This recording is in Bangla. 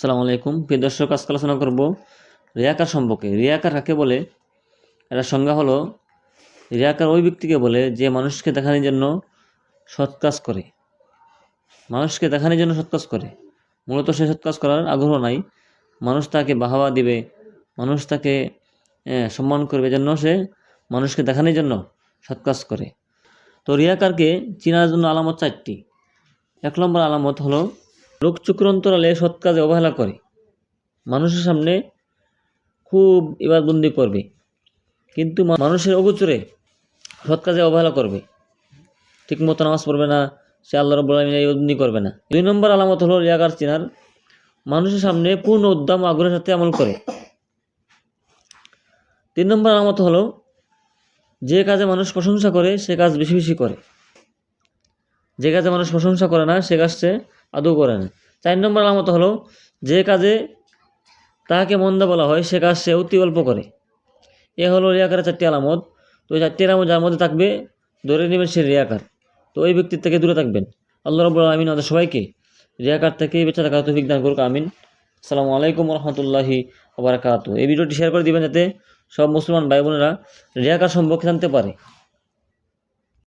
আসসালামু আলাইকুম প্রিয় দর্শক, আজকে আলোচনা করব রিয়াকার সম্পর্কে। রিয়াকার কাকে বলে? এর সংজ্ঞা হলো, রিয়াকার ওই ব্যক্তিকে বলে যে মানুষকে দেখানোর জন্য সৎ কাজ করে। মানুষকে দেখানোর জন্য সৎ কাজ করে, মূলত সে সৎ কাজ করার আগ্রহ নাই। মানুষ তাকে বাহবা দিবে, মানুষ তাকে সম্মান করবে, জন্য সে মানুষকে দেখানোর জন্য সৎ কাজ করে। তো রিয়াকারকে চেনার জন্য আলামত 4টি। 1 নম্বর আলামত হলো, লোক চক্ষুর অন্তরালে সৎ কাজে অবহেলা করে। মানুষের সামনে খুব ইবাদতবন্দি করবে, কিন্তু মানুষের অগোচরে সৎ কাজে অবহেলা করবে। ঠিকমতো নামাজ পড়বে না, সে আল্লাহ রাব্বুল আলামিনের ইবাদতবন্দি করবে না। 2 নম্বর আলামত হলো রিয়াকার চিনার, মানুষের সামনে পূর্ণ উদ্যম ও আগ্রহের সাথে আমল করে। 3 নম্বর আলামত হলো, যে কাজে মানুষ প্রশংসা করে সে কাজ বেশি বেশি করে। যে কাজে মানুষ প্রশংসা করে না সে কাজ সে আদৌ করে না। 4 নম্বর আলামত হলো, যে কাজে তাহাকে মন্দ বলা হয় সে কাজ সে অতি অল্প করে। এ হলো রিয়াকারের 4টি আলামত। তো এই 4টি আলামত যার মধ্যে থাকবে, ধরে নেবেন সে রিয়াকার। তো ওই ব্যক্তির থেকে দূরে থাকবেন। আল্লাহ রাব্বুল আলামিন আমাদের সবাইকে রিয়াকার থেকে বেঁচে থাকার তৌফিক দান করুক, আমিন। আসসালামু আলাইকুম ওয়া রাহমাতুল্লাহি ওয়া বারাকাতুহু। এই ভিডিওটি শেয়ার করে দিবেন যাতে সব মুসলমান ভাই বোনেরা রিয়াকার সম্পর্কে জানতে পারে।